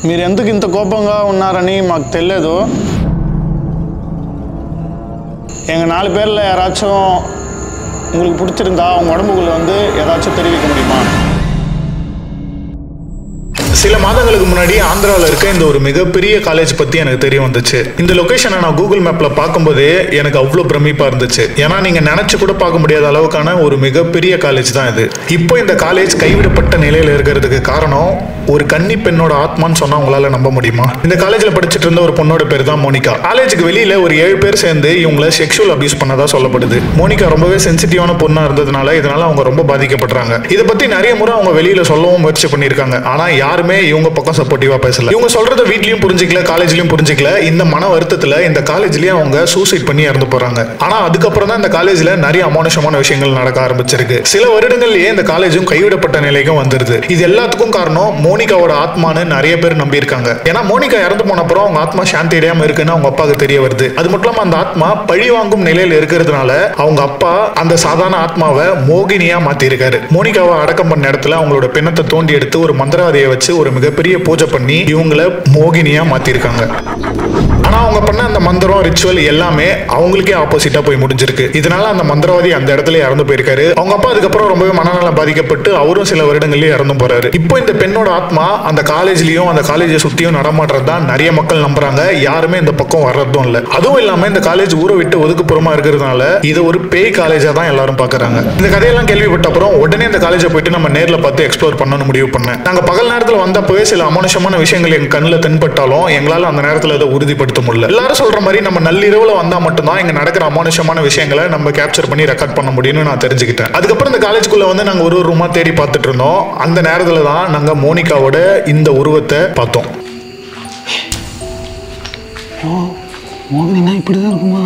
మీరు ఎందుకు ఇంత కోపంగా ఉన్నారని మాకు తెలియదు. எங்கள் 4 பேரில் யாராச்சும் உங்களுக்கு பிடிச்சிருந்தா அவங்க உடம்புக்குள்ள வந்து ஏதாச்சும் தெரிவிக்க முடியுமா? சில மாதங்களுக்கு முன்னாடி ஆந்திராவில் இருக்க இந்த ஒரு மிகப்பெரிய காலேஜ் பற்றி எனக்கு தெரிய வந்துச்சு. இந்த லொக்கேஷனை நான் கூகுள் மேப்பில் பார்க்கும்போதே எனக்கு அவ்வளோ பிரமிப்பாக இருந்துச்சு. ஏன்னா நீங்கள் நினச்சி கூட பார்க்க முடியாத அளவுக்கான ஒரு மிகப்பெரிய காலேஜ் தான் இது. இப்போ இந்த காலேஜ் கைவிடப்பட்ட நிலையில் இருக்கிறதுக்கு காரணம் ஒரு கன்னி பெண்ணோட ஆத்மான்னு சொன்னா உங்களால நம்ப முடியுமா? இந்த காலேஜில் படிச்சுட்டு இருந்த ஒரு பொண்ணோட பேர் தான் மோனிகா. காலேஜுக்கு வெளியில ஒரு 7 பேர் சேர்ந்து இவங்களை செக்ஷுவல் அபியூஸ் பண்ணதா சொல்லப்படுது. மோனிகா ரொம்பவே சென்சிட்டிவான பொண்ணா இருந்ததுனால இதனால அவங்க ரொம்ப பாதிக்கப்படுறாங்க. இதை பத்தி நிறைய முறை அவங்க வெளியில சொல்லவும் முயற்சி பண்ணியிருக்காங்க. ஆனா யாருமே இவங்க பக்கம் சப்போர்ட்டிவா பேசல. இவங்க சொல்றத வீட்லயும் புரிஞ்சிக்கல, காலேஜ்லயும் புரிஞ்சிக்கல. இந்த மன வருத்தத்துல இந்த காலேஜ்லயே அவங்க சூசைட் பண்ணி இறந்து போறாங்க. ஆனா அதுக்கப்புறம் தான் இந்த காலேஜ்ல நிறைய அமானுஷமான விஷயங்கள் நடக்க ஆரம்பிச்சிருக்கு. சில வருடங்கள்லயே இந்த காலேஜும் கைவிடப்பட்ட நிலைக்கும் வந்துருது. இது எல்லாத்துக்கும் காரணம் மோனிகாவோட ஆத்மான்னு நிறைய பேர் நம்பி இருக்காங்க. ஏன்னா மோனிகா இறந்து போன அப்புறம் அவங்க ஆத்மா சாந்தி அடையாம இருக்குன்னு அவங்க அப்பாவுக்கு தெரிய வருது. அது மட்டும் இல்லாம அந்த ஆத்மா பழி வாங்கும் நிலையில இருக்கிறதுனால அவங்க அப்பா அந்த சாதாரண ஆத்மாவை மோகினியா மாத்தி இருக்காரு. மோனிகாவை அடக்கம் பண்ண இடத்துல அவங்களோட பிணத்தை தோண்டி எடுத்து ஒரு மந்திரவாதியை வச்சு ஒரு மிகப்பெரிய பூஜை பண்ணி இவங்களை மோகினியா மாத்திருக்காங்க. ஆனா அவங்க பண்ண அந்த மந்திரம் ரிச்சுவல் எல்லாமே அவங்களுக்கே ஆப்போசிட்டா போய் முடிஞ்சிருக்கு. இதனால அந்த மந்திரவாதி அந்த இடத்துல இறந்து போயிருக்காரு. அவங்க அப்பா அதுக்கப்புறம் ரொம்பவே மனநலம் பாதிக்கப்பட்டு அவரும் சில வருடங்கள்லயே இறந்து போறாரு. இப்போ இந்த பெண்ணோட ஆத்மா அந்த காலேஜ்லயும் அந்த காலேஜை சுத்தியும் நடமாடுறது தான் நிறைய மக்கள் நம்புறாங்க. யாருமே இந்த பக்கம் வர்றதும் இல்ல. அதுவும் இல்லாம இந்த காலேஜ் ஊரை விட்டு ஒதுக்குப்புறமா இருக்கிறதுனால இது ஒரு பேய் காலேஜா தான் எல்லாரும் பாக்குறாங்க. இந்த கதையெல்லாம் கேள்விப்பட்ட அப்புறம் உடனே இந்த காலேஜை போயிட்டு நம்ம நேர்ல பார்த்து எக்ஸ்ப்ளோர் பண்ணணும்னு முடிவு பண்ணேன். நாங்க பகல் நேரத்தில் வந்தப்பவே சில அமானுஷமான விஷயங்கள் எங்க கண்ணில் தென்பட்டாலும் எங்களால அந்த நேரத்தில் அதை உறுதிப்படுத்த முடியல. எல்லாரும் சொல்ற மாதிரி நம்ம நள்ளிரவுல வந்தா மட்டும்தான் இங்க நடக்கிற அமானுஷமான விஷயங்களை நம்ம கேப்சர் பண்ணி ரெக்கார்ட் பண்ண முடியும்னு நான் தெரிஞ்சுக்கிட்டேன். அதுக்கப்புறம் இந்த காலேஜ்குள்ள வந்து நாங்க ஒரு ரூமா தேடி பார்த்துட்டு இருந்தோம். அந்த நேரத்துல தான் நாங்க மோனிகாவோட இந்த உருவத்தை பார்த்தோம். மோகினா இப்படிதான் இருக்குமா?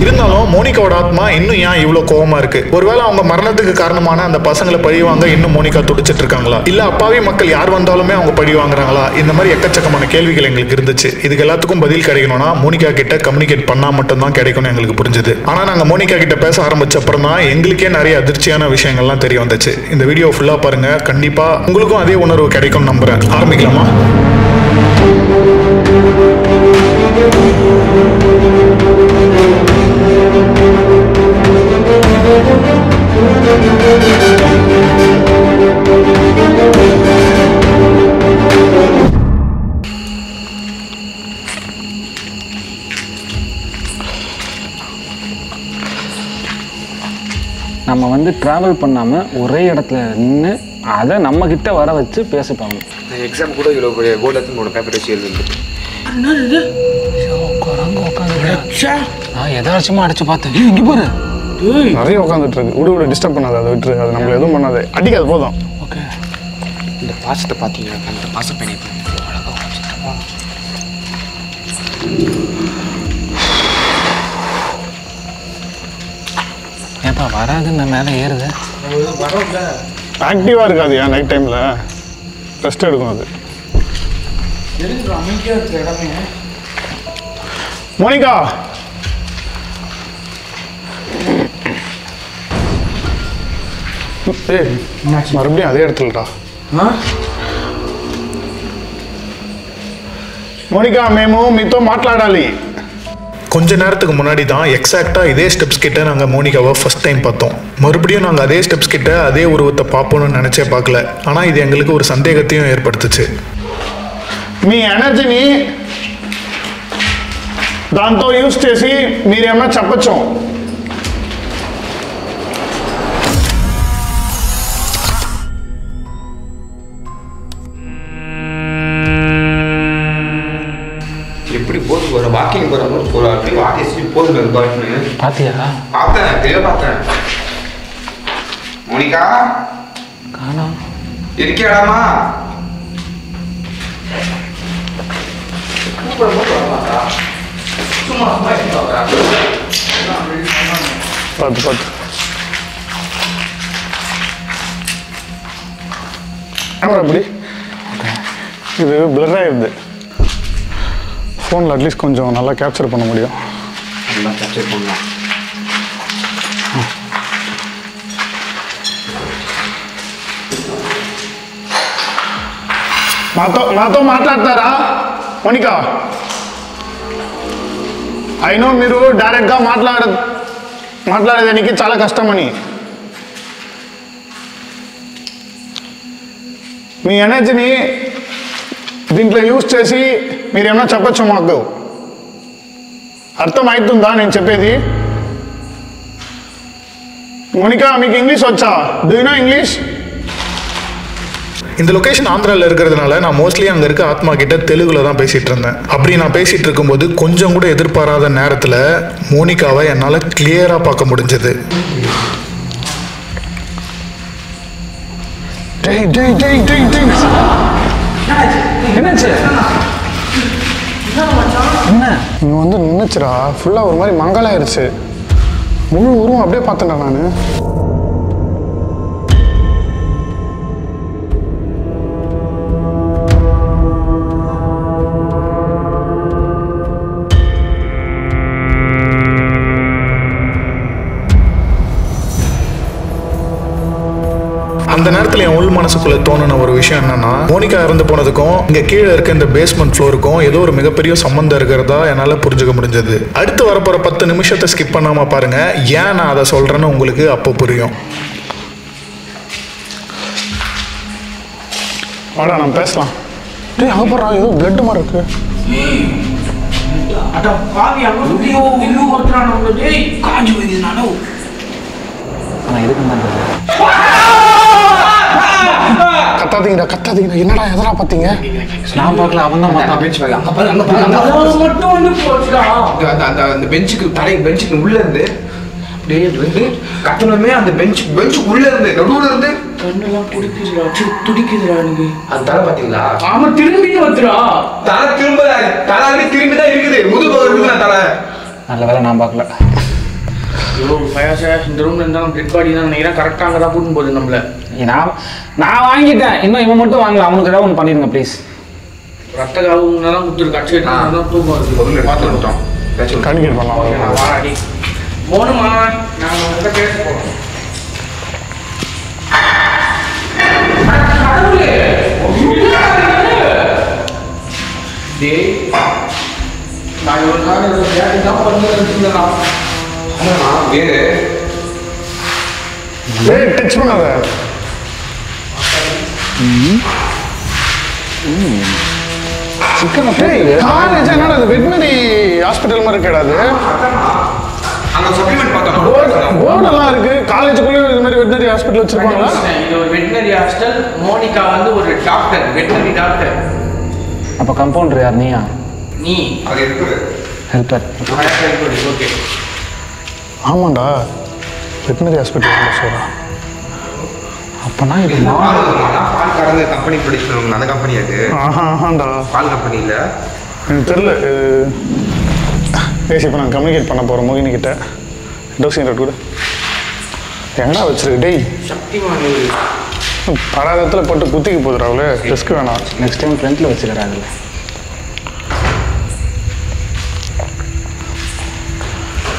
இருந்தாலும் மோனிகாவோட ஆத்மா இன்னும் ஏன் இவ்வளவு கோவமா இருக்கு? ஒருவேளை அவங்க மரணத்துக்கு காரணமான அந்த பசங்களை பழிவாங்க இன்னும் மோனிகா துடிச்சிட்டு இருக்காங்களா? இல்ல அப்பாவி மக்கள் யார் வந்தாலுமே அவங்க பழி வாங்குறாங்களா? இந்த மாதிரி எக்கச்சக்கமான கேள்விகள் எங்களுக்கு இருந்துச்சு. இதுக்கு எல்லாத்துக்கும் பதில் கிடைக்கணும்னா மோனிகா கிட்ட கம்யூனிகேட் பண்ணா மட்டும்தான் கிடைக்கும்னு எங்களுக்கு புரிஞ்சது. ஆனா நாங்க மோனிகா கிட்ட பேச ஆரம்பிச்ச அப்புறம் தான் எங்களுக்கே நிறைய அதிர்ச்சியான விஷயங்கள்லாம் தெரிய வந்துச்சு. இந்த வீடியோ ஃபுல்லா பாருங்க, கண்டிப்பா உங்களுக்கும் அதே உணர்வு கிடைக்கும்னு நம்புறேன். ஆரம்பிக்கலாமா? நம்ம வந்து ட்ராவல் பண்ணாமல் ஒரே இடத்துல நின்று அதை நம்மக்கிட்ட வர வச்சு பேசிப்பாங்க. எக்ஸாம் கூட இவ்வளோ போர்டில் எடுத்து உங்களோட பேப்பர் வச்சு எழுதுது. நான் எதாச்சுமா அடிச்சு பார்த்தேன். இங்கே போகிறேன் நிறைய உட்காந்துட்டு இருக்கு. விடு டிஸ்டர்ப் பண்ணாது, அதை விட்டுரு. அது நம்மள எதுவும் பண்ணாது, அடிக்காது, போதும். ஓகே. இந்த பாசத்தை பார்த்தீங்கன்னா அந்த பாச பையனை ஏப்பா வராதுன்னு மேலே ஏறுது. ஆக்டிவாக இருக்காது ஏன் நைட் டைமில் ரெஸ்ட் எடுக்கும் அது. மோனிகா மறுபடியும் அதே இடத்துலடா. మోనికా మేము మీతో మాట్లాడాలి. கொஞ்ச நேரத்துக்கு முன்னாடி தான் எக்ஸாக்டாக இதே ஸ்டெப்ஸ் கிட்ட நாங்கள் மோனிகாவை ஃபர்ஸ்ட் டைம் பார்த்தோம். மறுபடியும் நாங்கள் அதே ஸ்டெப்ஸ் கிட்ட அதே உருவத்தை பார்ப்போம்னு நினச்சே பார்க்கல. ஆனால் இது எங்களுக்கு ஒரு சந்தேகத்தையும் ஏற்படுத்துச்சு. మీ ఎనర్జీని దాంతో యూజ్ చేసి మీరేమన్నా చెప్పచ్చు. எப்படி போது போகிற வாக்கிங் போகிற மாதிரி போகிற அப்படி வாக்கி போதும் பாட்டுன்னு பாத்தியா? பார்த்தேன், தெளிவாக பார்த்தேன். மோனிகா காணோம். இருக்கியாடாமா? சும்மா பார்த்து பார்த்து கேமரா எப்படி இது பிளர் ஆகிடுது. ஃபோனில் அட்லீஸ்ட் கொஞ்சம் நல்லா கேப்சர் பண்ண முடியும். நல்லா கேப்சர் பண்ணலாம். నాతో మాట్లాడతారా మోనికా? అయినో మీరు డైరెక్ట్గా మాట్లాడేదానికి చాలా కష్టమని. మీ ఎనర్జీని దీంట్లో యూజ్ చేసి మీరేమన్నా చెప్పచ్చు మాకు. అర్థమవుతుందా నేను చెప్పేది? మోనికా మీకు ఇంగ్లీష్ వచ్చా? Do you know English? இந்த லொகேஷன் ஆந்திராவில் இருக்கிறதுனால நான் மோஸ்ட்லி அங்கே இருக்க ஆத்மா கிட்ட தெலுங்குல தான் பேசிட்டு இருந்தேன். அப்படி நான் பேசிட்டு இருக்கும்போது கொஞ்சம் கூட எதிர்பாராத நேரத்தில் மோனிகாவை என்னால் கிளியராக பார்க்க முடிஞ்சது. இங்கே வந்து நின்றுச்சுரா, ஃபுல்லாக ஒரு மாதிரி மங்கலாயிருச்சு. முழு உருவம் அப்படியே பார்த்தேன்டா நான். அந்த நேரத்தில் என் உள் மனசுக்குள்ள தோணுன ஒரு விஷயம் என்னன்னா, மோனிகா இறந்து போனதுக்கும் இங்க கீழே இருக்க இந்த பேஸ்மெண்ட் ஃப்ளோருக்கும் ஏதோ ஒரு மிகப்பெரிய சம்பந்தம் இருக்கிறதா என்னால் புரிஞ்சுக்க முடிஞ்சது. அடுத்து வரப்போற 10 நிமிஷத்தை ஸ்கிப் பண்ணாம பாருங்க. ஏன் நான் அதை சொல்றேன்னு உங்களுக்கு அப்போ புரியும். வாடா நம்ம பேசலாம். டேய் அங்கே போடுறா, ஏதோ பிளட் மாதிரி இருக்கு. கத்தாதீங்கடா, என்னடா எதனா பார்த்தீங்க? நான் பார்க்கல, அவன் தான் அந்த பெஞ்சுக்கு பெஞ்சுக்கு உள்ள இருந்து கத்தனமே அந்த பெஞ்சு உள்ள இருந்து நடுவுல இருந்து கண்ணெல்லாம் துடிக்குதுடா. நீங்க அந்த தலை பாத்தீங்களா? ஆமா, திரும்பி வந்துடா. தலை திரும்பிதான் இருக்குது. முதுகு இருக்குதா தலை? நல்ல வேலை நான் பார்க்கல. இந்த ரூம்ல இருந்தாலும் டெட் பாடி தான் நினைக்கிறேன். கரெக்டாக அங்கே தான் கூட்டின்னு போகுது நம்மள. நான் வாங்கிட்டேன், இன்னும் இவன் மட்டும் வாங்கல. அவனுக்கு ஏதாவது ஒன்று பண்ணிடுங்க ப்ளீஸ். ரத்த காவுங்கலாம் கொடுத்துருக்கு. அச்சு தான் தூக்கம் வருது. பார்த்துட்டோம். கண்டிப்பாக பண்ணலாம். நான் வாராடி போகணுமா? நாங்கள் உங்கள்கிட்ட பேச போகிறோம். நான் ஒரு நாள் தான் பண்ணிருந்தேன். டச் பண்ணாத. காலேஜ் என்னடா அது வெட்னரி ஹாஸ்பிட்டல் மாதிரி இருக்காது. போர்டெல்லாம் இருக்கு. காலேஜுக்குள்ளே இது மாதிரி வெட்னரி ஹாஸ்பிட்டல் வச்சிருப்பாங்களா? இது ஒரு வெட்னரி ஹாஸ்பிட்டல். மோனிகா வந்து ஒரு டாக்டர், வெட்னரி டாக்டர். அப்போ கம்பவுண்டர் யார்? நீயா? நீ அது இருக்குது. ஹெல்ப்பர். ஓகே. ஆமாண்டா, வெட்னரி ஹாஸ்பிட்டல் சொல்கிறா. அப்போனா இது பால் கறந்து கம்பெனி பிடிச்சிருவாங்க. அந்த கம்பெனி அது. ஆஹாண்டா, பால் கம்பெனி இல்லை. எனக்கு தெரில. பேசி இப்போ நான் கம்யூனிகேட் பண்ண போகிறோம் மோகினிக்கிட்ட. டோசிங் ரெட் கூட எங்கடா வச்சிருக்கு? டேய் சக்திமான படாதத்தில் போட்டு குத்திக்கு போதுடா. அவ்வளோ ரிஸ்க் வேணாம். நெக்ஸ்ட் டைம் ஃப்ரண்ட்டில் வச்சுக்கிறேன். அதில்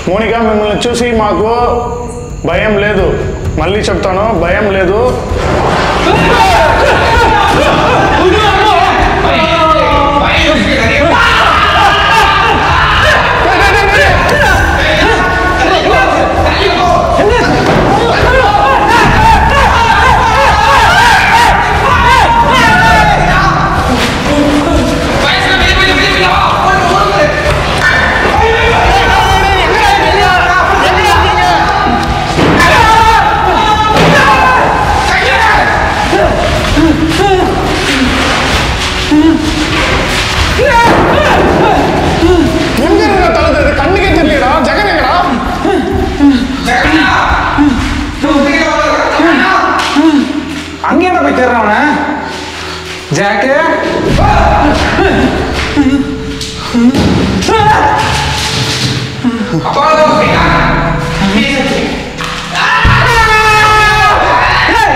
మోనికా మిమ్మల్ని చూసి మాకు భయం లేదు. మళ్ళీ చెప్తాను, భయం లేదు. அங்கே என்ன போய் தேடுறவன ஜாக்கு?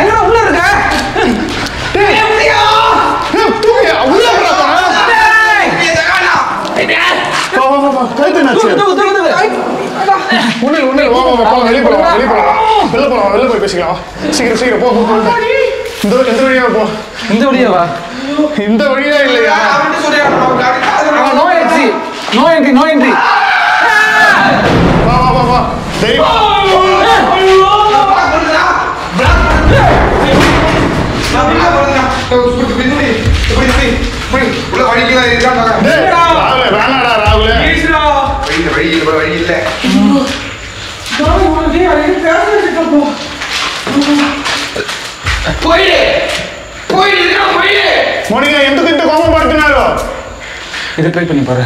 எங்க உள்ள இருக்க? கழுத்து என்னாச்சு ஒண்ணு வா வா வா வெளியே போலாம் வெளில போய் பேசிக்கலாம் சீக்கிரம் போ இந்த வழியா போ இந்த வழியாவா இந்த வழியா இல்லையா நோ என்ட்ரி வா தைரியமா வேணாடா ராகுல வழி இல்ல மோனிகா ఎందుకు ఇంత కోపం పడుతున్నారు இது ட்ரை பண்ணி பாரு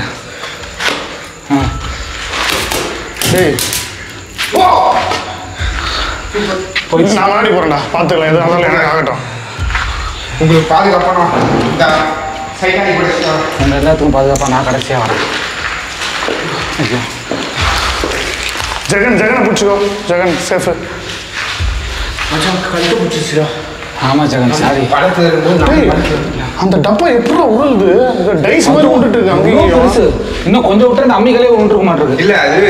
போய் நான் முன்னாடி போறேன்டா பாத்துக்கலாம் எது ஆனாலும் எனக்கு ஆகட்டும் உங்களுக்கு பாதுகாப்பான இந்த சைடானி கூட உங்க எல்லாத்துக்கும் பாதுகாப்பா நான் கடைசியா வரேன் ஐயோ ஜெகனை பிடிச்சிக்கோ ஜெகன் சேஃப் கழுத்து பிடிச்சிருச்சுடா ஆமா ஜெகன் சாரி படத்துல இருக்கும்போது அந்த டப்பா எப்படி உருளுது டைஸ் மாதிரி விட்டுட்டு இருக்கு அங்கேயும் இன்னும் கொஞ்சம் விட்டு அந்த அம்மிகளே விட்டுருக்க மாட்டிருக்கு இல்ல அது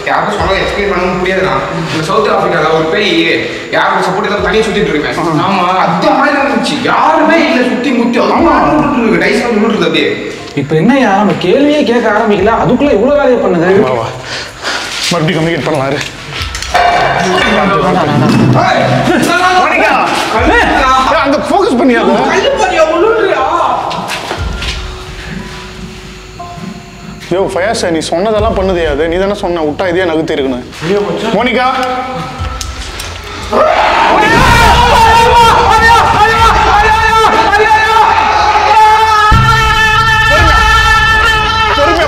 யாருக்கும் சொன்னாலும் எக்ஸ்பிளைன் பண்ண முடியாதுண்ணா இந்த சவுத் ஆப்பிரிக்கால ஒரு பேய் யாருக்கு சப்போர்ட் இல்லாம தனியாக சுத்திட்டு இருக்கேன் ஆமா அந்த மாதிரி இருந்துச்சு யாருமே இல்ல சுத்தி முத்தி அது டைஸ் மாதிரி விட்டுருது அப்படியே இப்போ என்ன நம்ம கேள்வியே கேட்க ஆரம்பிக்கல அதுக்குள்ள இவ்வளவு வேலையை பண்ணுது மறுபடியும் கம்யூனிகேட் பண்ணலாரு அங்க ஃபோக்கஸ் பண்ணியாத யோ ஃபயாஸ் நீ சொன்னதெல்லாம் பண்ணுதே அது நீ தானே சொன்ன விட்டா இதே நகுத்தி இருக்கணும் மோனிகா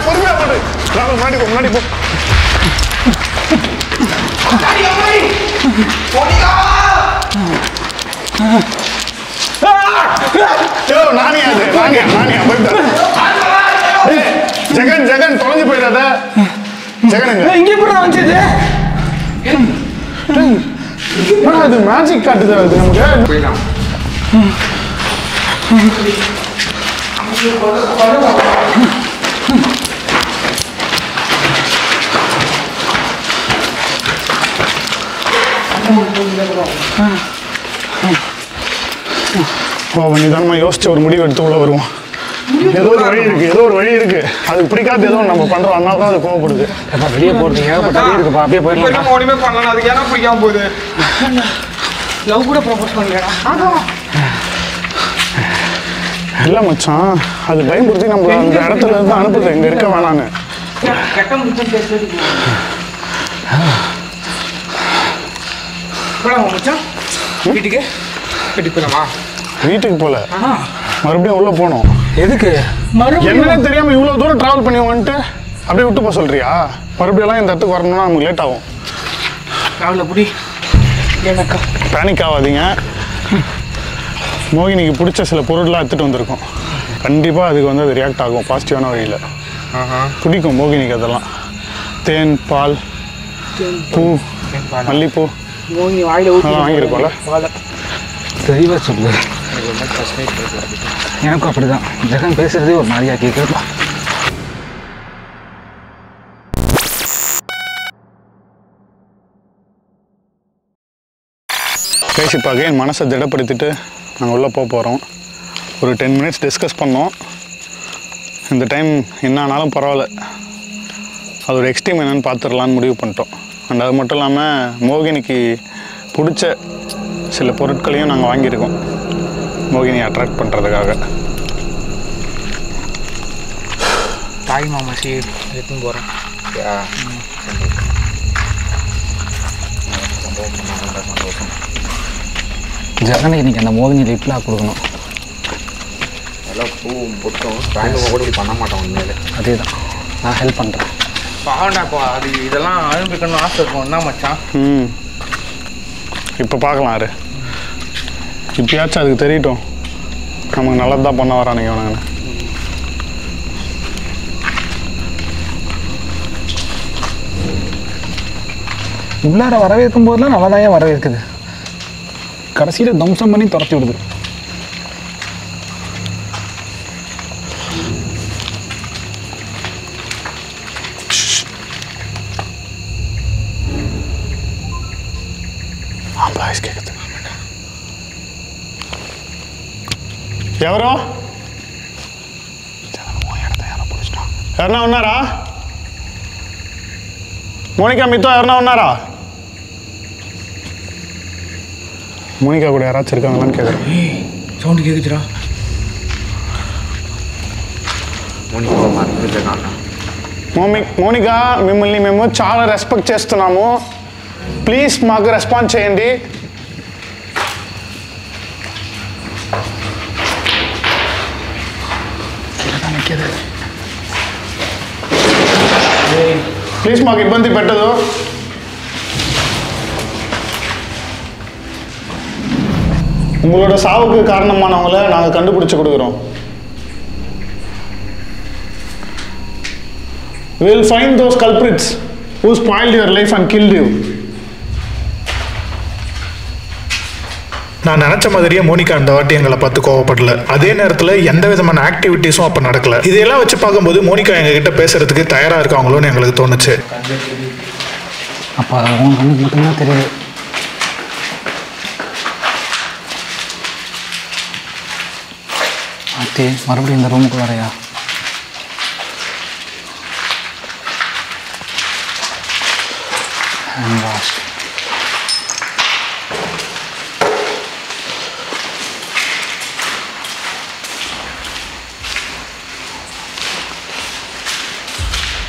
பொறுமையா பண்ணு முன்னாடி போ நானியா ஜெகன் தொலைஞ்சு போயிடாத ஜெகன் இங்க எப்படி வந்துச்சு அது மேஜிக் காட்டுது அது நமக்கு போயிடலாம் நிதானமா யோசிச்சு ஒரு முடிவு எடுத்து உள்ள வருவோம் ஏதோ ஒரு வழி இருக்கு அது பிடிக்காது ஏதோ நம்ம பண்றோம் அதனால தான் அது கோவப்படுது வெளியே போறது ஏகப்பட்டே இருக்குப்பா அப்படியே போயிடலாம் ஒண்ணுமே பண்ணலாம் அதுக்கு ஏன்னா பிடிக்காம போகுது லவ் கூட ப்ரப்போஸ் பண்ணலடா இல்ல மச்சான் அது பயன்படுத்தி நம்ம அந்த இடத்துல இருந்து அனுப்புது இங்க இருக்க வேணான்னு கெட்ட முடிச்சு பேசுறதுக்கு போலாமா மச்சான் வீட்டுக்கு போலாமா வீட்டுக்கு போல மறுபடியும் உள்ள போனோம் எதுக்கு என்னன்னே தெரியாம இவ்வளவு தூரம் டிராவல் பண்ணி வந்துட்டு அப்படியே விட்டு போக சொல்றியா மறுபடியும் எல்லாம் இந்த இடத்துக்கு வரணும்னா நமக்கு லேட் ஆகும் ராகுல புடி எனக்கா பேனிக் ஆகாதீங்க மோகினிக்கு பிடிச்ச சில பொருள்லாம் எடுத்துட்டு வந்திருக்கோம் கண்டிப்பாக அதுக்கு வந்து அது ரியாக்ட் ஆகும் பாசிட்டிவான வழியில் பிடிக்கும் மோகினிக்கு அதெல்லாம் தேன் பால் பூ மல்லிப்பூ மோகினி வாயில அதெல்லாம் வாங்கியிருக்கோம்ல தெளிவாக சொல்லு எனக்கும் அப்படிதான் ஜெகன் பேசுறதே ஒரு மாதிரியா கேட்குறப்பா பேசிப்பாக என் மனசை திடப்படுத்திட்டு நாங்கள் உள்ளே போகிறோம் ஒரு 10 மினிட்ஸ் டிஸ்கஸ் பண்ணோம் இந்த டைம் என்ன ஆனாலும் பரவாயில்ல அது ஒரு எக்ஸ்ட்ரீம் என்னன்னு பார்த்துடலான்னு முடிவு பண்ணிட்டோம் அண்ட் அது மட்டும் இல்லாமல் மோகினிக்கு பிடிச்ச சில பொருட்களையும் நாங்கள் வாங்கியிருக்கோம் மோகினியை அட்ராக்ட் பண்ணுறதுக்காக தாய் மாமா சீட் எடுத்துன்னு போகிறேன் ஜெகனுக்கு இன்னைக்கு அந்த மோகினி லிப்லாக கொடுக்கணும் எல்லாம் பூ பொட்டும் பேங்க் கூட பண்ண மாட்டோம் உண்மையிலே அதே தான் நான் ஹெல்ப் பண்ணுறேன் பாவண்டாப்பா அது இதெல்லாம் அனுப்பிக்கணும்னு ஆசை இருக்கும் என்ன மச்சான் இப்போ பார்க்கலாம் யாரு இப்பயாச்சும் அதுக்கு தெரியட்டும் நமக்கு நல்லது தான் பண்ண வரானுங்க இவனுங்க உள்ளார வரவேற்கும் போதெல்லாம் நல்லா தான் வரவேற்குது கடைசியில் தம்சம் பண்ணி துரத்தி விடுது ఎవరో ఎవరన్నా ఉన్నారా? మోనికా మీతో ఎవరన్నా ఉన్నారా? மோனிகா கூட யாராச்சும் இருக்காங்களான்னு கேட்குறேன். சவுண்டு கேட்குச்சுடா. మోనికా మిమ్మల్ని మేము చాలా రెస్పెక్ట్ చేస్తున్నాము. ప్లీజ్ మాకు రెస్పాన్స్ చేయండి. ప్లీజ్ మాకు ఇబ్బంది పెట్టదు. உங்களோட சாவுக்கு காரணமானவங்கள நாங்கள் கண்டுபிடிச்சு கொடுக்குறோம். We'll find those culprits who spoiled your life and killed you. நான் நினைச்ச மாதிரியே மோனிகா அந்த வாட்டி எங்களை பார்த்து கோவப்படல. அதே நேரத்தில் எந்த விதமான ஆக்டிவிட்டீஸும் அப்போ நடக்கல. இதையெல்லாம் வச்சு பார்க்கும்போது மோனிகா எங்ககிட்ட பேசுறதுக்கு தயாராக இருக்காங்களோன்னு எங்களுக்கு தோணுச்சு. அப்போ உன் கண்ணுக்கு மட்டும்தான் தெரியுது. ஆத்தி மறுபடியும் இந்த ரூமுக்கு வரையா? Hand wash.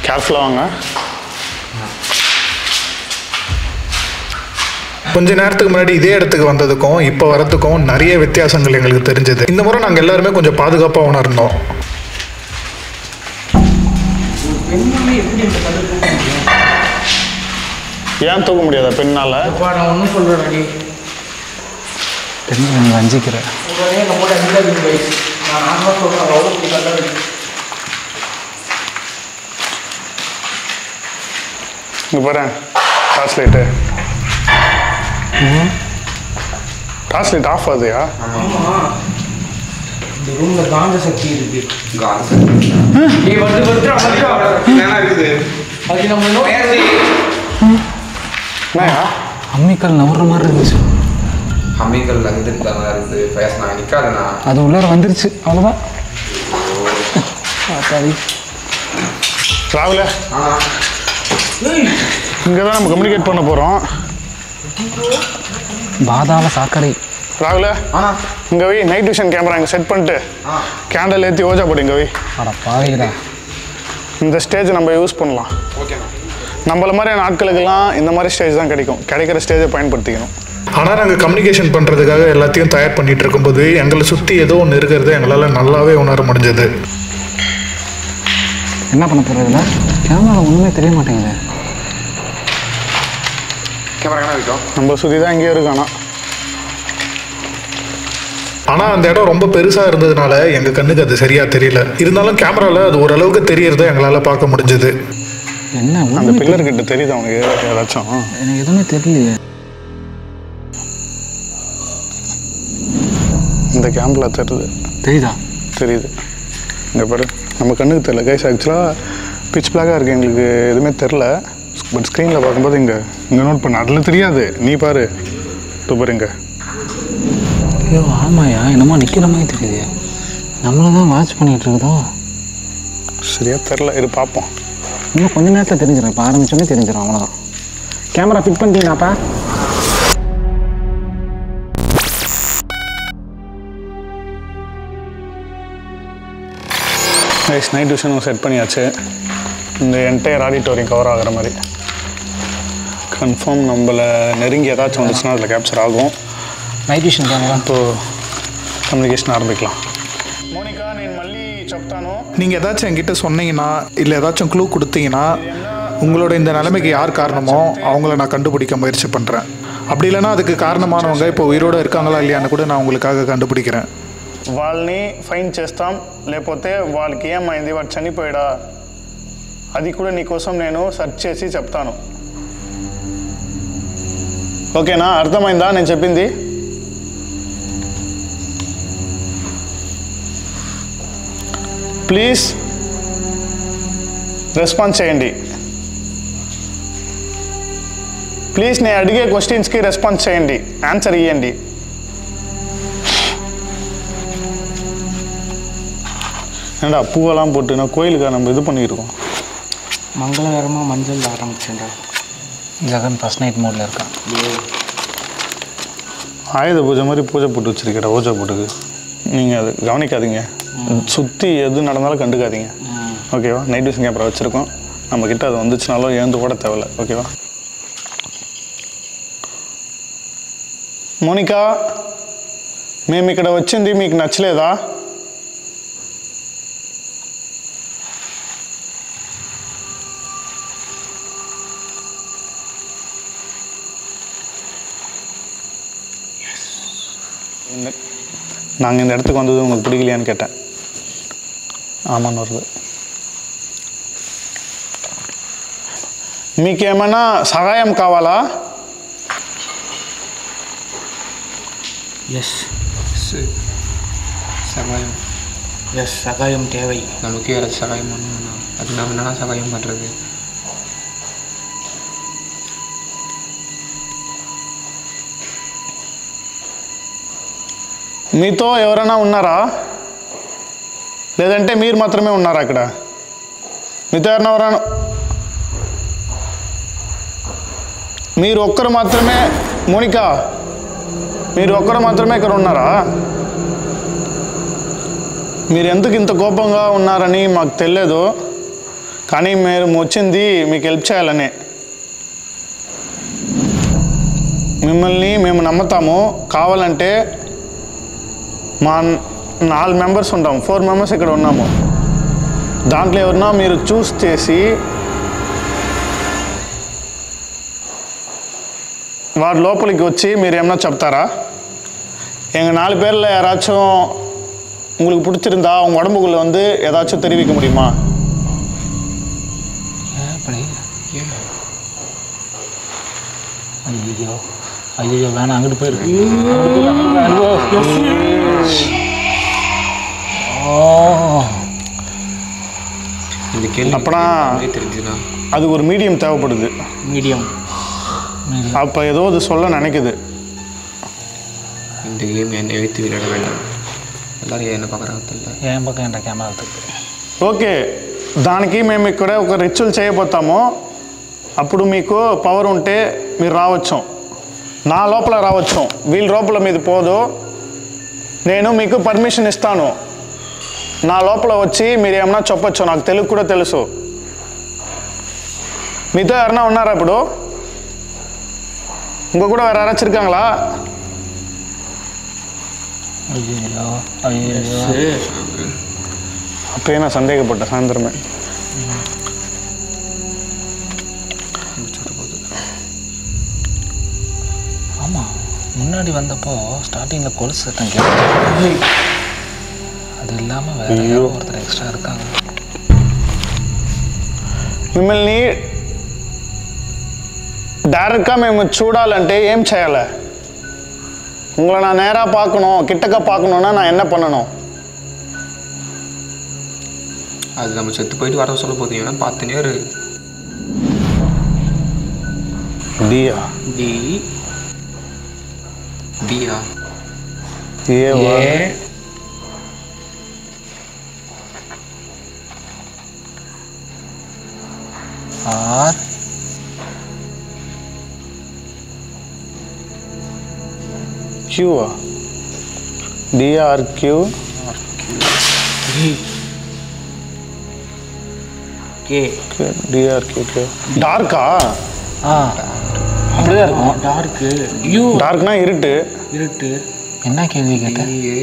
கேர்ஃபுல்லாக வாங்க. கொஞ்ச நேரத்துக்கு முன்னாடி இதே இடத்துக்கு வந்ததுக்கும் இப்போ வரதுக்கும் நிறைய வித்தியாசங்கள் எங்களுக்கு தெரிஞ்சது. இந்த முறை நாங்கள் எல்லாருமே கொஞ்சம் பாதுகாப்பாக உணர்ந்தோம். ஏன் தூக்க முடியாதா பெண்ணால்? நான் ஒன்றும் சொல்கிறேன். பெண்ணை நீங்கள் வஞ்சிக்கிறேன். உடனே நம்மளோட நான் நார்மலாக சொல்கிறேன். அவ்வளோ இங்கே போகிறேன். Torch light torch light off ஆகுதுயா? ஆமாம், இந்த ரூமில் காந்த சக்தி இருக்கு. இருக்குது அது நம்ம என்னயா அம்மிக்கல் நவர்ற மாதிரி இருந்துச்சு. அம்மிகள் வந்துட்டு இருக்குது. பேசினா நிற்காதுண்ணா. அது உள்ளார வந்துருச்சு, அவ்வளோதான். ராகுல இங்கே தான் நம்ம கம்யூனிகேட் பண்ண போகிறோம். பாதாள சாக்கடை. ராகுல இங்கே வை. நைட் விஷன் கேமரா இங்கே செட் பண்ணிட்டு கேண்டில் ஏற்றி ஓஜா போட்டு இங்கே வை. அட பாவிடா. இந்த ஸ்டேஜ் நம்ம யூஸ் பண்ணலாம். ஓகேண்ணா. நம்மள மாதிரியான ஆட்களுக்கெல்லாம் இந்த மாதிரி ஸ்டேஜ் தான் கிடைக்கும். கிடைக்கிற ஸ்டேஜை பயன்படுத்திக்கணும். ஆனால் நாங்கள் கம்யூனிகேஷன் பண்ணுறதுக்காக எல்லாத்தையும் தயார் பண்ணிட்டு இருக்கும்போது எங்களை சுற்றி ஏதோ ஒன்று இருக்கிறது எங்களால் நல்லாவே உணர முடிஞ்சது. என்ன பண்ண போகிறதுல கேமரா ஒன்றுமே தெரிய மாட்டேங்குது. கேமரா என்ன வைக்கும்? நம்ம சுற்றி தான் எங்கேயோ இருக்கானா. ஆனால் அந்த இடம் ரொம்ப பெருசாக இருந்ததுனால எங்கள் கண்ணுக்கு அது சரியாக தெரியல. இருந்தாலும் கேமராவில் அது ஓரளவுக்கு தெரியறத எங்களால் பார்க்க முடிஞ்சது. என்ன அந்த பில்லர்கிட்ட தெரியுது அவனுக்கு ஏதாச்சும்? எனக்கு எதுவுமே தெரியலையே. இந்த கேம்பில் தெரியுது. தெரியுதா? தெரியுது. இங்கே பாரு, நம்ம கண்ணுக்கு தெரியல கைஸ். ஆக்சுவலாக பிச் பிளாக்காக இருக்குது, எங்களுக்கு எதுவுமே தெரில. பட் ஸ்க்ரீனில் பார்க்கும்போது இங்கே நோட் பண்ண அதில் தெரியாது. நீ பாரு, பாரு இங்கே. ஐயோ ஆமாயா, என்னமோ நிற்கிற மாதிரி தெரியுது. நம்மளை தான் வாட்ச் பண்ணிகிட்டு இருக்குதோ. சரியா தெரில, இது பார்ப்போம். இன்னும் கொஞ்ச நேரத்தில் தெரிஞ்சிடும். இப்போ ஆரம்பிச்சோன்னே தெரிஞ்சிடும், அவ்வளோதான். கேமரா ஃபிட் பண்ணிட்டீங்களாப்பா? கைஸ் நைட் விஷனும் செட் பண்ணியாச்சு. இந்த என்டையர் ஆடிட்டோரியம் கவர் ஆகிற மாதிரி கன்ஃபார்ம். நம்மளை நெருங்கி ஏதாச்சும் வந்துச்சுன்னா அதில் கேப்சர் ஆகும். నైట్ విషన్ కెమెరా இப்போ கம்யூனிகேஷன் ஆரம்பிக்கலாம். மோனிகா నేను మళ్ళీ చెప్తాను. நீங்கள் ஏதாச்சும் என்கிட்ட சொன்னீங்கன்னா இல்லை ஏதாச்சும் க்ளூ கொடுத்தீங்கன்னா உங்களோட இந்த நிலைமைக்கு யார் காரணமோ அவங்கள நான் கண்டுபிடிக்க முயற்சி பண்ணுறேன். அப்படி இல்லைன்னா அதுக்கு காரணமானவங்க இப்போ உயிரோடு இருக்காங்களா இல்லையான்னு கூட நான் உங்களுக்காக கண்டுபிடிக்கிறேன். వాళ్ళని ఫైన్ చేస్తాం, లేకపోతే వాళ్ళకి ఏమైంది, వాడు చనిపోయాడా, అది కూడా నీకోసం నేను సెర్చ్ చేసి చెప్తాను. ఓకేనా? అర్థమైందా నేను చెప్పింది? ప్లీజ్ రెస్పాన్స్ చేయండి. ప్లీజ్ నేను అడిగే క్వశ్చన్స్కి రెస్పాన్స్ చేయండి, ఆన్సర్ ఇవ్వండి. ஏண்டா பூவெல்லாம் போட்டு நான் கோயிலுக்கு நம்ம இது பண்ணியிருக்கோம். மங்களகரமாக மஞ்சள் ஆரம்பிச்சேன்டா. ஜெகன் ஃபர்ஸ்ட் நைட் மோடில் இருக்கான். ஆயுத பூஜை மாதிரி பூஜை போட்டு வச்சுருக்கேன் ஓஜா போட்டுக்கு. நீங்கள் அது கவனிக்காதீங்க, சுற்றி எது நடந்தாலும் கண்டுக்காதீங்க, ஓகேவா? நைட் விஷன் கேமரா வச்சுருக்கோம், நம்மக்கிட்ட அது வந்துச்சுனாலும் எழுந்து கூட தேவையில்ல, ஓகேவா? మోనికా మేము ఇక్కడ వచ్చింది మీకు నచ్చలేదా? நாங்கள் இந்த இடத்துக்கு வந்தது உங்களுக்கு பிடிக்கலையான்னு கேட்டேன். ஆமான்னு வருது. మీకేమైనా సహాయం కావాలా? எஸ் சகாயம். எஸ் சகாயம் தேவை. நமக்கு யாராச்சும் சகாயம் பண்ணணும்னா அது நம்ம என்ன சகாயம் பண்ணுறது? మీతో ఎవరైనా ఉన్నారా లేదంటే మీరు మాత్రమే ఉన్నారా ఇక్కడ? మీతో ఎవరైనా మీరు ఒక్కరు మాత్రమే? మోనికా మీరు ఒక్కరు మాత్రమే ఇక్కడ ఉన్నారా? మీరు ఎందుకు ఇంత కోపంగా ఉన్నారని మాకు తెలియదు, కానీ మేము వచ్చింది మీకు హెల్ప్ చేయాలని. మిమ్మల్ని మేము నమ్ముతాము. కావాలంటే మా 4 మెంబర్స్ ఉంటాం, 4 మెంబర్స్ ఇక్కడ ఉన్నాము. దాంట్లో ఎవరన్నా మీరు చూస్ చేసి వారి లోపలికి వచ్చి మీరు ఏమన్నా చెప్తారా? எங்கள் 4 பேரில் யாராச்சும் உங்களுக்கு பிடிச்சிருந்தா உங்கள் உடம்புக்குள்ளே வந்து ஏதாச்சும் தெரிவிக்க முடியுமா? ஐயோ ஐயோ வேணாம், அங்கிட்டு போயிருக்கு. இந்த கேள்வி அப்பனா தெரிஞ்சுனா அது ஒரு மீடியம் தேவைப்படுது. மீடியம் அப்போ ஏதோ அது சொல்ல நினைக்குது. இந்த கேம் என்னை வைத்து விளையாட வேண்டாம். எல்லாரும் என்ன பார்க்குறாங்க தெரியல. ఏం పక్క ఏంట కెమెరా అవుతుంది. ఓకే, దానికి మేము ఇక్కడ ఒక రిచువల్ చేయబోతాము. అప్పుడు మీకు పవర్ ఉంటే మీరు రావచ్చు, నా లోపల రావచ్చు, వీళ్ళ లోపల మీది పోదు. నేను మీకు పర్మిషన్ ఇస్తాను, నా లోపల వచ్చి మీరు ఏమన్నా చెప్పచ్చు. నాకు తెలుగు కూడా తెలుసు. మీతో ఎవరన్నా ఉన్నారా ఇప్పుడు? ఇంకో కూడా வேறு யாராச்சும் இருக்காங்களா? ஐயோ ஐயோ அப்பயே நான் சந்தேகப்பட்டேன் சாயந்தரமே. ஆமாம், முன்னாடி வந்தப்போ ஸ்டார்டிங்கில் கொலுசு சத்தம் கேட்டு, அது இல்லாமல் வேறு ஒருத்தர் எக்ஸ்ட்ரா இருக்காங்க. మిమ్మల్ని డైరెక్ట్గా మేము చూడాలంటే ఏం చేయాలి? உங்களை நான் நேராக பார்க்கணும், கிட்டக்க பார்க்கணுன்னா நான் என்ன பண்ணணும்? அது நம்ம செத்து போயிட்டு வர சொல்ல போதும். ஏன்னா பார்த்துனே இரு. டியா டி டியா ஏவா ஆர் கியூவா? டிஆர்கியூ கே டிஆர்கியூ டார்க்கா? ஆ அப்படிதான் இருக்கும். டார்க்கு யூ டார்க்னா இருட்டு. இருட்டு. என்ன கேள்வி கேட்டேன்? ஏ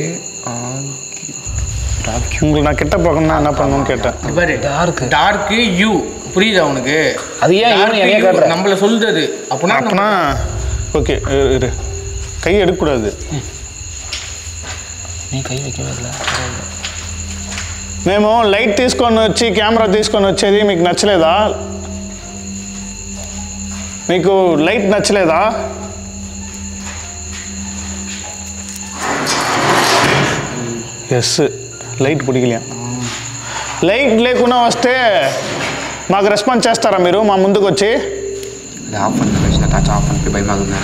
உங்களுக்கு நான் கிட்ட பார்க்கணும்னா என்ன பண்ணணும்னு கேட்டேன். பாரு டார்க்கு டார்க்கு யூ புரியுதா உனக்கு? அது ஏன் இவனு என்னைய காட்டுற? நம்மள சொல்றது அப்படின்னா அப்பனா ஓகே இரு, கை எடுக்கக்கூடாது. நீ கை வைக்கவே இல்லை. మేము లైట్ తీసుకొని వచ్చి కెమెరా తీసుకొని వచ్చేది మీకు నచ్చలేదా? మీకు లైట్ నచ్చలేదా? Yes, light పిడికిలే. లైట్ లేకుండా వస్తే మాకు రెస్పాన్స్ చేస్తారా మీరు మా ముందుకు వచ్చి? இது ஆஃப் பண்ண கழிச்சு டாச் ஆஃப் பண்ணிட்டு பயமாகுது.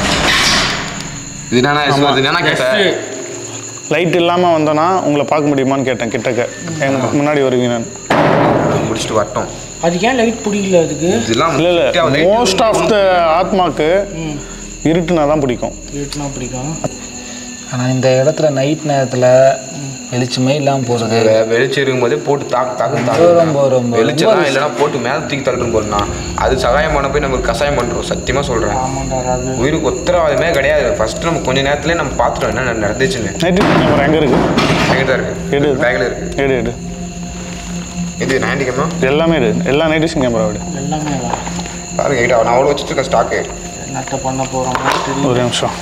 இது என்னன்னா கேட்டேன். லைட் இல்லாமல் வந்தோன்னா உங்களை பார்க்க முடியுமான்னு கேட்டேன் கிட்டக்க. எனக்கு முன்னாடி வருவீங்க நான் முடிச்சுட்டு வரட்டும். அதுக்கு ஏன் லைட் பிடிக்கல? அதுக்கு இதெல்லாம் இல்லை இல்லை, மோஸ்ட் ஆஃப் த ஆத்மாக்கு இருட்டுனா தான் பிடிக்கும். இருட்டுனா பிடிக்கும். ஆனால் இந்த இடத்துல நைட் நேரத்தில் வெளிச்சமே இல்லாமல் போகிறது, வெளிச்சம் இருக்கும்போதே போட்டு தாக்கு ரொம்ப வெளிச்சம் இல்லைன்னா போட்டு மேலே தூக்கி தள்ளுன்னு போடணும். அது சகாயம் பண்ண போய் நமக்கு கசாயம் பண்ணுறோம். சத்தியமாக சொல்கிறேன், உயிருக்கு உத்தரவாதமே கிடையாது. ஃபர்ஸ்ட் நம்ம கொஞ்சம் நேரத்துலேயே நம்ம பார்த்துட்டோம் என்ன நடந்துச்சுன்னு. நைட் கேமரா எங்கே இருக்குது? எங்கே தான் இருக்குது? எடு, பேக்கில் இருக்குது. எடு இது நைன்டி கேமரா எல்லாமே எடு, எல்லா நைட் விஷன் கேமரா எடு. எல்லாமே பாருங்க எயிட்டா, நான் அவ்வளோ வச்சுருக்கேன் ஸ்டாக்கு. நட்டை பண்ண போகிறோம். ஒரு நிமிஷம்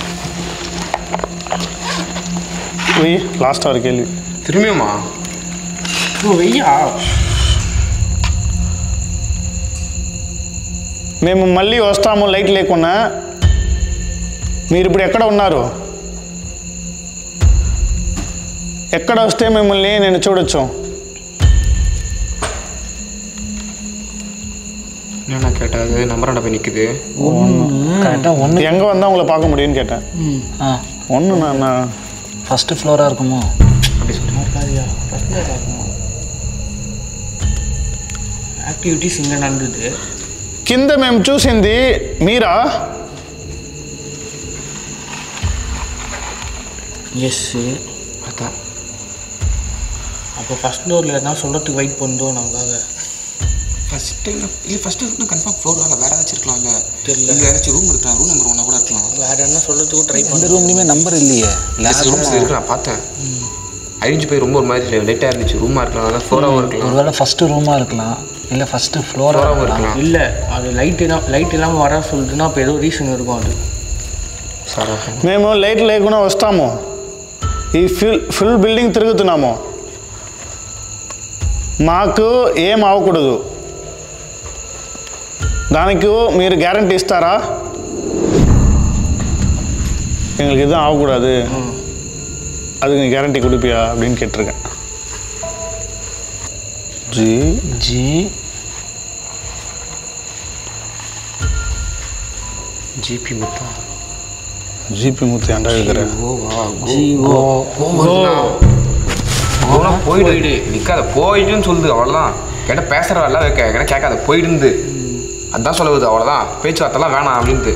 போய் லாஸ்ட்டாக ஒரு கேள்வி. திரும்பியுமா? వెయ్యా? మేము మళ్ళీ వస్తాము లైట్ లేకున్నా. మీరు ఇప్పుడు ఎక్కడ ఉన్నారు? ఎక్కడ వస్తే మిమ్మల్ని నేను చూడొచ్చు? என்ன கேட்டாது நம்பராண்ட போய் நிற்குது. கரெக்டாக ஒன்று எங்கே வந்தால் உங்களை பார்க்க முடியும்னு கேட்டேன். ஒன்று நான் ஃபஸ்ட்டு ஃப்ளோராக இருக்குமோ? அப்படி சொல்லுங்க. యాక్టివిటీస్ ఇంకా నందుది కింద మేము చూసింది మీరా? எஸ். அதான் அப்போ ஃபஸ்ட் ஃப்ளோரில் எதாவது சொல்கிறதுக்கு வெயிட் பண்ணுறோம் நாங்கள். ஃபஸ்ட்டு இல்லை ஃபஸ்ட்டு கன்ஃபார்ம் ஃப்ளோர் வேறு ஏதாச்சும் இருக்கலாம்ல? தெரியல. இல்லை ஏதாச்சும் ரூம் இருக்கலாம், ரூம் நம்பர் 1 கூட இருக்கலாம். வேறு என்ன சொல்கிறதுக்கும் ட்ரை இந்த பண்ணுறோம். ரூம்லேயுமே நம்பர் இல்லையே. ரூம்ஸ் இருக்கு, நான் பார்த்தேன். அழிஞ்சு போய் ரொம்ப ஒரு மாதிரி லேட்டாக இருந்துச்சு. ரூமாக இருக்கலாம், அதான் ஃப்ளோராகவும் இருக்கலாம். ஒருவேளை ஃபஸ்ட்டு ரூமாக இருக்கலாம், இல்லை ஃபஸ்ட்டு ஃப்ளோராகவும் இருக்கலாம். இல்லை அது லைட் இல்லாமல் வர சொல்லுதுன்னா அப்போ ஏதோ ரீசன் இருக்கும். அது సార్ మేము లైట్ లేకుండా వస్తాము. ఈ ఫుల్ బిల్డింగ్ తిరుగుతున్నాము. మాకు ఏం అవ్వకూడదు. దానికి మీరు గ్యారంటీ ఇస్తారా? எங்களுக்கு இதுதான் ஆகக்கூடாது, அதுக்கு நீ கேரண்டி கொடுப்பியா அப்படின்னு கேட்டிருக்கேன். ஜி ஜி ஜிபி முத்தா ஜிபி முத்து ஏன்டா இருக்கிற? போயிடு நிற்காத, போயிடுன்னு சொல்லுது, அவ்வளோதான். கேட்ட பேசுகிற எல்லாம் கேட்காத, போயிடுந்து அதான் சொல்லுது, அவ்வளோதான். பேச்சுவார்த்தைலாம் வேணாம் அப்படின்ட்டு.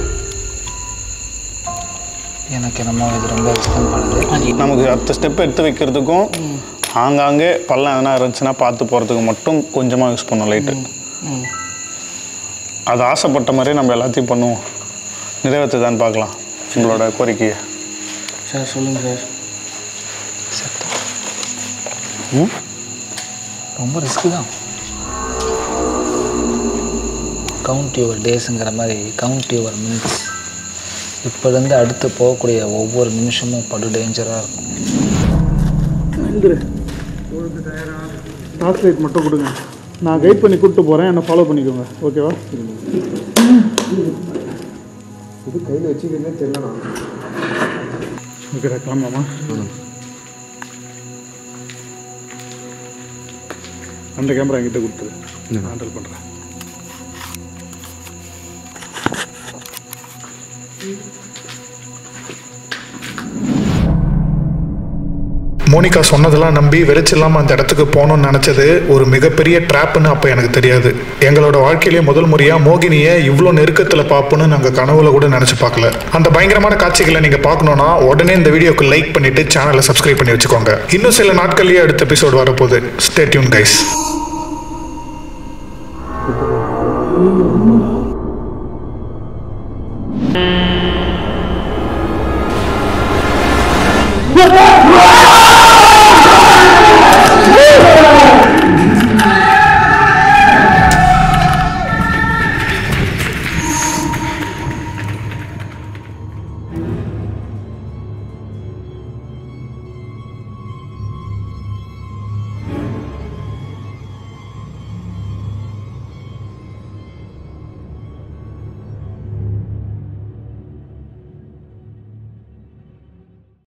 எனக்கு என்னமோ இது ரொம்ப எக்ஸ்பிளைன் பண்ணுது. நமக்கு அடுத்த ஸ்டெப் எடுத்து வைக்கிறதுக்கும் ஆங்காங்கே பள்ளம் எதனா இருந்துச்சுன்னா பார்த்து போகிறதுக்கு மட்டும் கொஞ்சமாக யூஸ் பண்ணோம் லைட்டு. அது ஆசைப்பட்ட மாதிரி நம்ம எல்லாத்தையும் பண்ணுவோம். நிறைவேற்றுதான்னு பார்க்கலாம் உங்களோட கோரிக்கையை. சார் சொல்லுங்கள் சார். ரொம்ப ரிஸ்க்கு தான். கவுண்ட் யுவர் டேஸுங்கிற மாதிரி கவுண்ட் யுவர் மினிட்ஸ். இப்போலேருந்து அடுத்து போகக்கூடிய ஒவ்வொரு நிமிஷமும் படு டேஞ்சராக இருக்கும். டார்ச் லைட் மட்டும் கொடுங்க, நான் கைட் பண்ணி கூப்பிட்டு போகிறேன், என்னை ஃபாலோ பண்ணிக்கோங்க, ஓகேவா? இது கையில் வச்சுக்கிறதே தெரியலண்ணா. ஓகே கிளம்பாமா? அந்த கேமரா என்கிட்ட கொடுத்துரு, ஹேண்டில் பண்ணுறேன். மோனிகா சொன்னதெல்லாம் நம்பி வெளிச்சில்லாமல் அந்த இடத்துக்கு போகணும்னு நினச்சது ஒரு மிகப்பெரிய ட்ராப்னு அப்போ எனக்கு தெரியாது. எங்களோட வாழ்க்கையிலேயே முதல் முறையாக மோகினியை இவ்வளோ நெருக்கத்தில் பார்ப்போன்னு நாங்கள் கனவுல கூட நினச்சி பார்க்கல. அந்த பயங்கரமான காட்சிகளை நீங்கள் பார்க்கணுன்னா உடனே இந்த வீடியோக்கு லைக் பண்ணிவிட்டு சேனலை சப்ஸ்கிரைப் பண்ணி வச்சுக்கோங்க. இன்னும் சில நாட்கள்லேயே அடுத்த எபிசோட் வரப்போகுது. Stay tune guys.